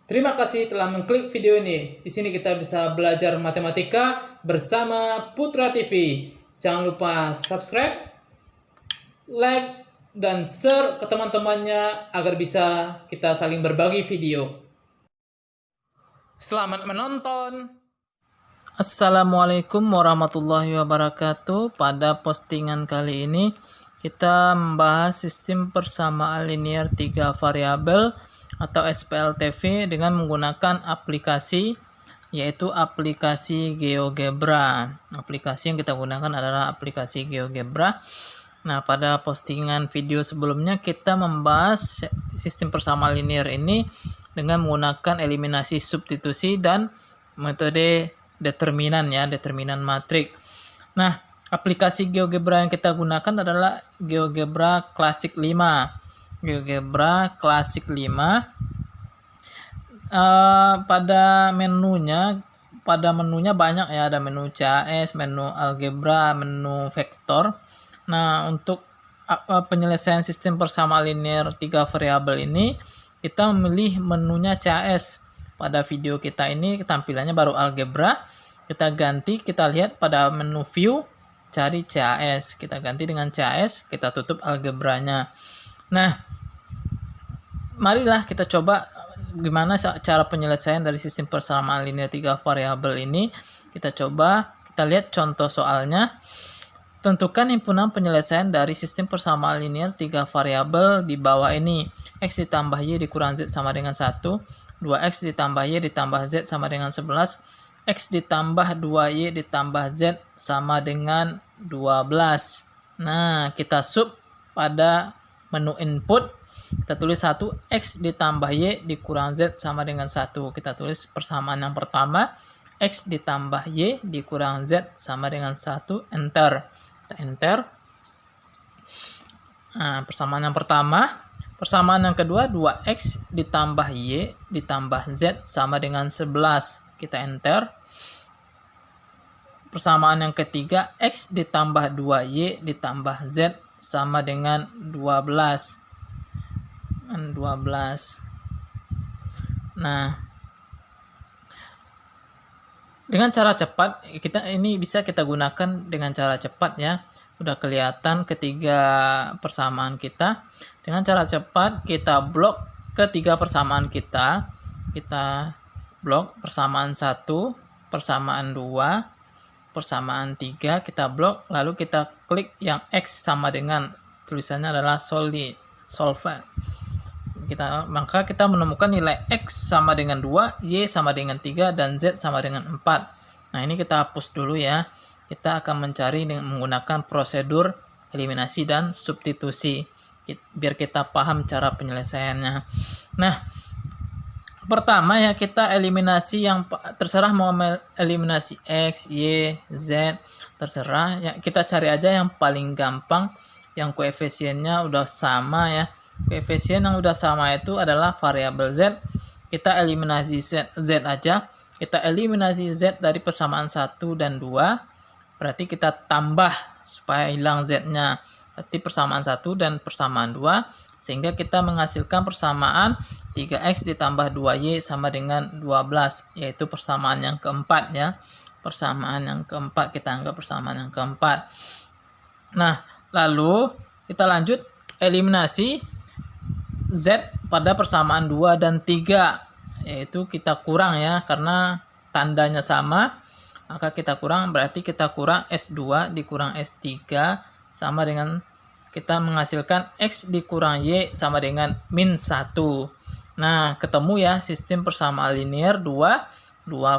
Terima kasih telah mengklik video ini. Di sini kita bisa belajar matematika bersama Putra TV. Jangan lupa subscribe, like, dan share ke teman-temannya agar bisa kita saling berbagi video. Selamat menonton. Assalamualaikum warahmatullahi wabarakatuh. Pada postingan kali ini kita membahas sistem persamaan linear 3 variabel atau SPLTV dengan menggunakan aplikasi, yaitu aplikasi GeoGebra. Aplikasi yang kita gunakan adalah aplikasi GeoGebra. Nah, pada postingan video sebelumnya kita membahas sistem persamaan linear ini dengan menggunakan eliminasi substitusi dan metode determinan determinan matrik. Nah, aplikasi GeoGebra yang kita gunakan adalah GeoGebra Classic 5. GeoGebra Classic 5. Pada menunya banyak ya, ada menu CAS, menu algebra, menu vektor. Nah, untuk penyelesaian sistem persamaan linear 3 variabel ini kita memilih menunya CAS. Pada video kita ini tampilannya baru algebra. Kita ganti, kita lihat pada menu view, cari CAS. Kita ganti dengan CAS, kita tutup algebranya. Nah, marilah kita coba gimana cara penyelesaian dari sistem persamaan linear 3 variabel ini. Kita lihat contoh soalnya. Tentukan himpunan penyelesaian dari sistem persamaan linear 3 variabel di bawah ini. X ditambah Y dikurang Z sama dengan 1. 2X ditambah Y ditambah Z sama dengan 11. X ditambah 2Y ditambah Z sama dengan 12. Nah, kita sub pada menu input. Kita tulis 1, X ditambah Y dikurang Z sama dengan 1. Kita tulis persamaan yang pertama, X ditambah Y dikurang Z sama dengan 1. Enter. Kita enter. Nah, persamaan yang pertama. Persamaan yang kedua, 2X ditambah Y ditambah Z sama dengan 11. Kita enter. Persamaan yang ketiga, X ditambah 2Y ditambah Z sama dengan 12. Nah, dengan cara cepat, bisa kita gunakan dengan cara cepat ya. Udah kelihatan ketiga persamaan kita. Dengan cara cepat kita blok ketiga persamaan kita. Kita blok persamaan 1, persamaan 2, persamaan 3, kita blok, lalu kita klik yang X sama dengan tulisannya adalah solve. Maka kita menemukan nilai X sama dengan 2, Y sama dengan 3, dan Z sama dengan 4. Nah, ini kita hapus dulu ya. Kita akan mencari dengan menggunakan prosedur eliminasi dan substitusi, biar kita paham cara penyelesaiannya. Nah, pertama ya, kita eliminasi yang terserah, mau eliminasi X, Y, Z, terserah ya. Kita cari aja yang paling gampang, yang koefisiennya udah sama ya. Koefisien yang udah sama itu adalah variabel Z. Kita eliminasi Z aja. Kita eliminasi Z dari persamaan 1 dan 2. Berarti kita tambah supaya hilang Z-nya. Berarti persamaan 1 dan persamaan 2. Sehingga kita menghasilkan persamaan 3X ditambah 2Y sama dengan 12. Yaitu persamaan yang keempat ya. Persamaan yang keempat, kita anggap persamaan yang keempat. Nah, lalu kita lanjut eliminasi Z pada persamaan 2 dan 3, yaitu kita kurang ya, karena tandanya sama, maka kita kurang, berarti kita kurang S2 dikurang S3 sama dengan kita menghasilkan X dikurang Y sama dengan min 1. Nah, ketemu ya sistem persamaan linear 2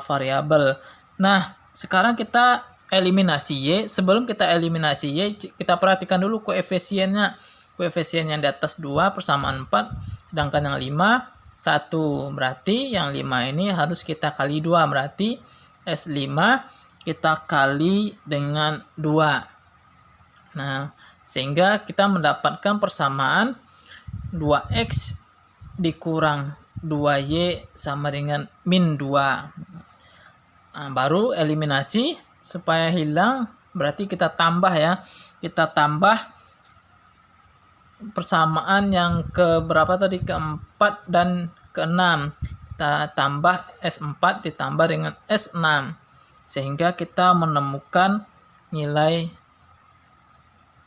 variabel. Nah, sekarang kita eliminasi Y. Sebelum kita eliminasi Y, kita perhatikan dulu koefisiennya. Koefisien yang di atas 2 persamaan 4, sedangkan yang 5 1. Berarti yang 5 ini harus kita kali 2, berarti S5 kita kali dengan 2. Nah, sehingga kita mendapatkan persamaan 2X dikurang 2Y sama dengan min 2. Nah, baru eliminasi supaya hilang, berarti kita tambah ya. Kita tambah persamaan yang ke berapa tadi, keempat dan ke-6. kita tambah S4 ditambah dengan S6. Sehingga kita menemukan nilai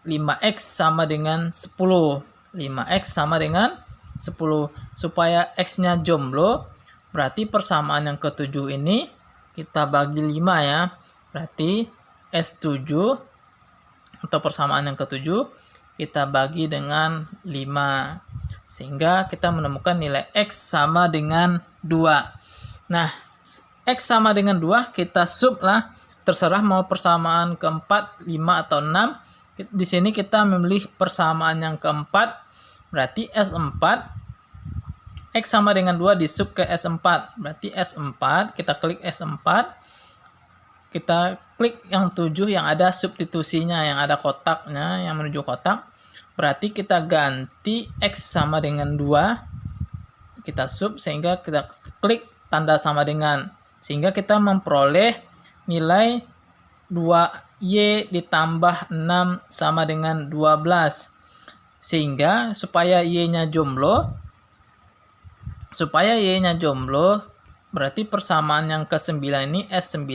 5X sama dengan 10. 5X sama dengan 10. Supaya X-nya jomblo, berarti persamaan yang ketujuh ini kita bagi 5 ya. Berarti S7 atau persamaan yang ketujuh kita bagi dengan 5. Sehingga kita menemukan nilai X sama dengan 2. Nah, X sama dengan 2 kita sub lah. Terserah mau persamaan keempat, 5 atau 6. Di sini kita memilih persamaan yang keempat. Berarti S4. X sama dengan 2 di sub ke S4. Berarti S4, kita klik S4. Kita klik yang 7 yang ada substitusinya, yang ada kotaknya, yang menuju kotak. Berarti kita ganti X sama dengan 2. Kita sub sehingga kita klik tanda sama dengan. Sehingga kita memperoleh nilai 2Y ditambah 6 sama dengan 12. Sehingga supaya Y-nya jomblo, berarti persamaan yang ke-9 ini S9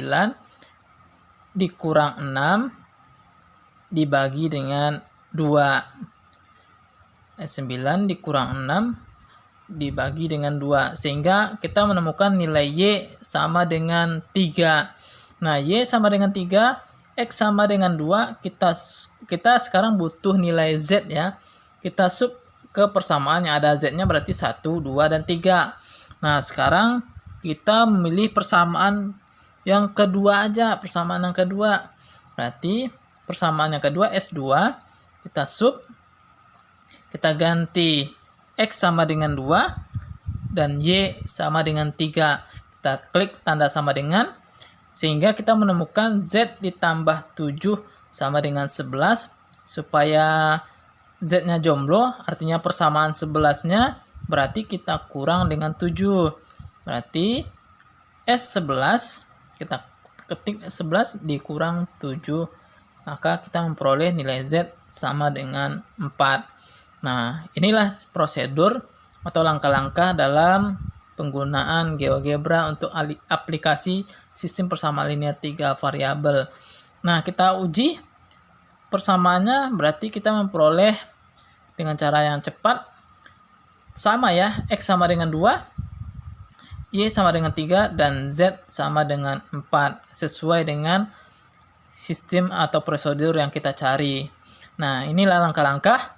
dikurang 6 dibagi dengan 2. S9 dikurang 6 dibagi dengan 2. Sehingga kita menemukan nilai Y sama dengan 3. Nah, Y sama dengan 3, X sama dengan 2. Kita sekarang butuh nilai Z ya. Kita sub ke persamaan yang ada Z-nya berarti 1, 2, dan 3. Nah, sekarang kita memilih persamaan yang kedua aja. Persamaan yang kedua. Berarti persamaan yang kedua S2. Kita sub. Kita ganti X sama dengan 2 dan Y sama dengan 3. Kita klik tanda sama dengan, sehingga kita menemukan Z ditambah 7 sama dengan 11. Supaya Z-nya jomblo, artinya persamaan 11-nya, berarti kita kurang dengan 7. Berarti S11, kita ketik S11 dikurang 7. Maka kita memperoleh nilai Z sama dengan 4. Nah, inilah prosedur atau langkah-langkah dalam penggunaan GeoGebra untuk aplikasi sistem persamaan linear 3 variabel. Nah, kita uji persamaannya, berarti kita memperoleh dengan cara yang cepat. Sama ya, X sama dengan 2, Y sama dengan 3, dan Z sama dengan 4. Sesuai dengan sistem atau prosedur yang kita cari. Nah, inilah langkah-langkah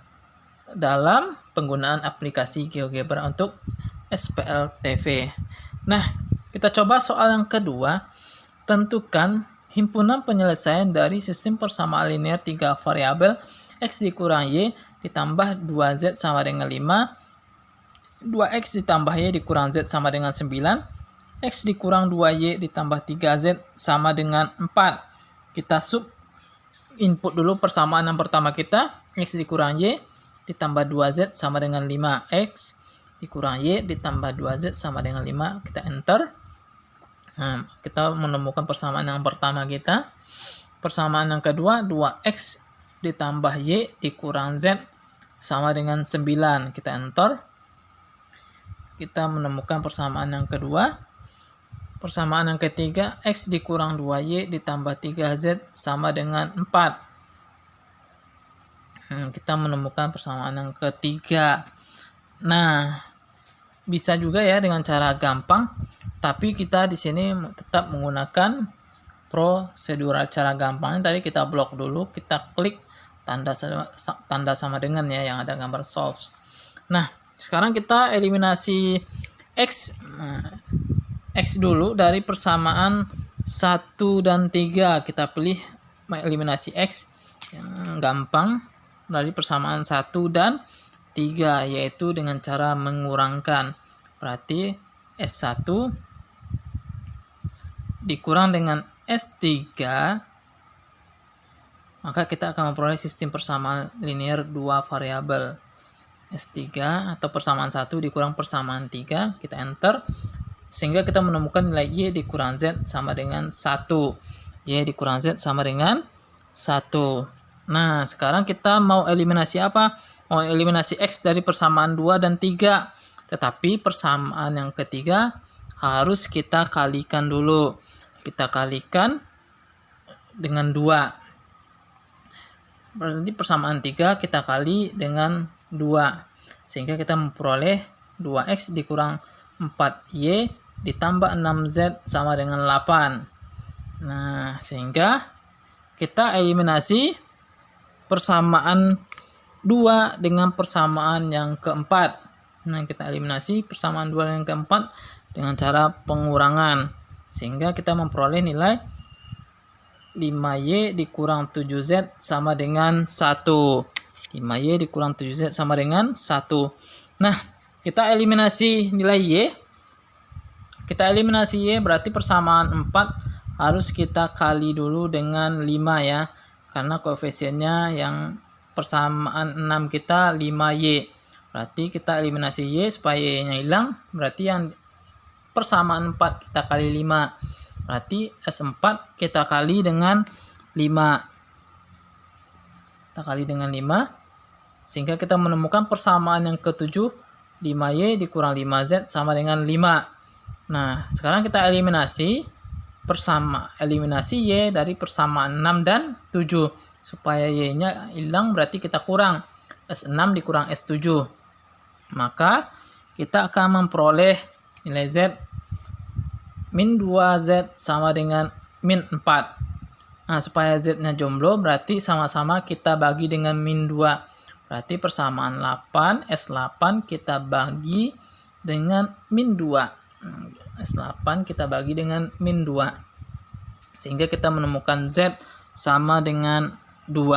dalam penggunaan aplikasi GeoGebra untuk SPLTV. Nah, kita coba soal yang kedua. Tentukan himpunan penyelesaian dari sistem persamaan linear 3 variabel X dikurang Y ditambah 2Z sama dengan 5, 2X ditambah Y dikurang Z sama dengan 9, X dikurang 2Y ditambah 3Z sama dengan 4. Kita sub input dulu persamaan yang pertama kita. X dikurang Y ditambah 2Z sama dengan 5. X dikurang Y ditambah 2Z sama dengan 5. Kita enter. Nah, kita menemukan persamaan yang pertama kita. Persamaan yang kedua, 2X ditambah Y dikurang Z sama dengan 9. Kita enter. Kita menemukan persamaan yang kedua. Persamaan yang ketiga, X dikurang 2Y ditambah 3Z sama dengan 4. Kita menemukan persamaan yang ketiga. Nah, bisa juga ya dengan cara gampang, tapi kita di sini tetap menggunakan prosedural cara gampang. Tadi kita blok dulu, kita klik tanda sama dengan ya yang ada gambar solve. Nah, sekarang kita eliminasi X. X dulu dari persamaan 1 dan 3. Kita pilih eliminasi X yang gampang dari persamaan 1 dan 3, yaitu dengan cara mengurangkan. Berarti S1 dikurang dengan S3, maka kita akan memperoleh sistem persamaan linear 2 variabel. S3 atau persamaan 1 dikurang persamaan 3, kita enter. Sehingga kita menemukan nilai Y dikurang Z sama dengan 1. Y dikurang Z sama dengan 1. Nah, sekarang kita mau eliminasi apa? Mau eliminasi X dari persamaan 2 dan 3. Tetapi persamaan yang ketiga harus kita kalikan dulu. Kita kalikan dengan 2. Berarti persamaan 3 kita kali dengan 2. Sehingga kita memperoleh 2x dikurang 4y ditambah 6z sama dengan 8. Nah, sehingga kita eliminasi persamaan 2 dengan persamaan yang keempat. Nah, kita eliminasi persamaan 2 yang keempat dengan cara pengurangan. Sehingga kita memperoleh nilai 5y dikurang 7z sama dengan 1. 5y dikurang 7z sama dengan 1. Nah, kita eliminasi nilai y. Kita eliminasi y berarti persamaan 4 harus kita kali dulu dengan 5 ya. Karena koefisiennya yang persamaan 6 kita 5y. Berarti kita eliminasi y supaya y-nya hilang. Berarti yang persamaan 4 kita kali 5. Berarti S4 kita kali dengan 5. Kita kali dengan 5. Sehingga kita menemukan persamaan yang ke-7. 5y dikurang 5z sama dengan 5. Nah, sekarang kita eliminasi y dari persamaan 6 dan 7. Supaya y-nya hilang berarti kita kurang S6 dikurang S7. Maka kita akan memperoleh nilai Z min 2Z sama dengan min 4. Nah, supaya Z-nya jomblo berarti sama-sama kita bagi dengan min 2. Berarti persamaan 8, S8 kita bagi dengan min 2. S8 kita bagi dengan min 2. Sehingga kita menemukan Z sama dengan 2.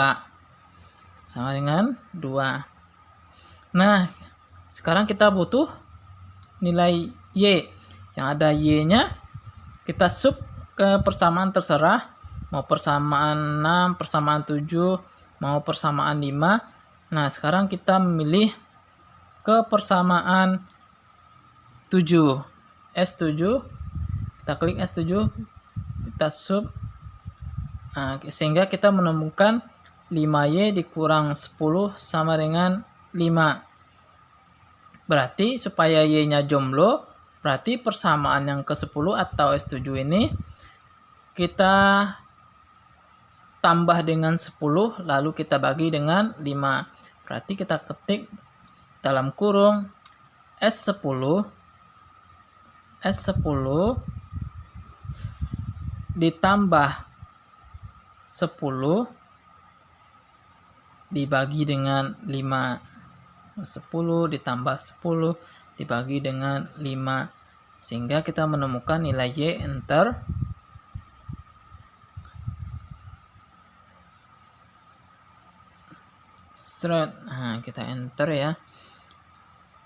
Sama dengan 2. Nah, sekarang kita butuh nilai Y. Yang ada Y-nya kita sub ke persamaan terserah. Mau persamaan 6, persamaan 7, mau persamaan 5. Nah, sekarang kita memilih ke persamaan 7. S7. Kita klik S7. Kita sub. Nah, sehingga kita menemukan 5Y dikurang 10 sama dengan 5. Berarti supaya Y-nya jomblo, berarti persamaan yang ke-10 atau S7 ini kita tambah dengan 10 lalu kita bagi dengan 5. Berarti kita ketik dalam kurung S10 ditambah 10 dibagi dengan 5. 10 ditambah 10 dibagi dengan 5. Sehingga kita menemukan nilai Y, enter. Nah, kita enter ya.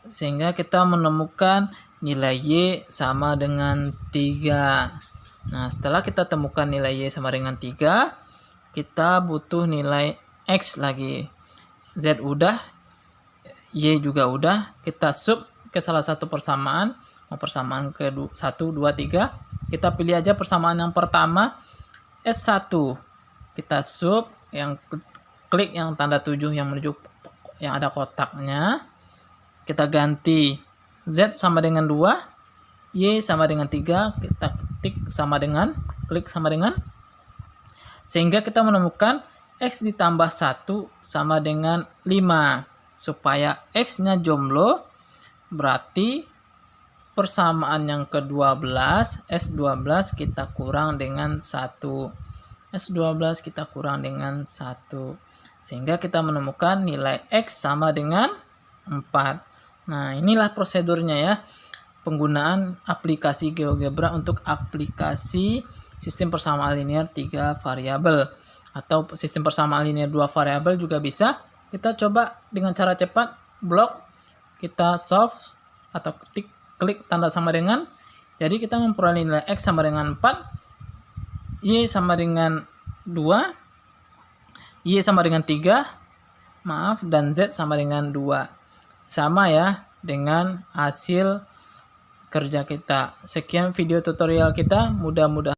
Sehingga kita menemukan nilai Y sama dengan 3. Nah, setelah kita temukan nilai Y sama dengan 3, kita butuh nilai X lagi. Z udah, Y juga udah. Kita sub ke salah satu persamaan. Mau persamaan ke 1, 2, 3. Kita pilih aja persamaan yang pertama, S1. Kita sub, yang klik yang tanda 7 yang menuju yang ada kotaknya. Kita ganti Z sama dengan 2, Y sama dengan 3. Kita ketik sama dengan, klik sama dengan. Sehingga kita menemukan X ditambah 1 sama dengan 5. Supaya X-nya jomblo, berarti persamaan yang ke-12, S12 kita kurang dengan 1. S12 kita kurang dengan 1. Sehingga kita menemukan nilai X sama dengan 4. Nah, inilah prosedurnya ya. Penggunaan aplikasi GeoGebra untuk aplikasi sistem persamaan linear 3 variabel. Atau sistem persamaan linear 2 variabel juga bisa. Kita coba dengan cara cepat, blok, kita solve atau klik tanda sama dengan. Jadi kita memperoleh nilai X sama dengan 4, Y sama dengan 2, Y sama dengan 3, dan Z sama dengan 2. Sama ya dengan hasil kerja kita. Sekian video tutorial kita, mudah-mudahan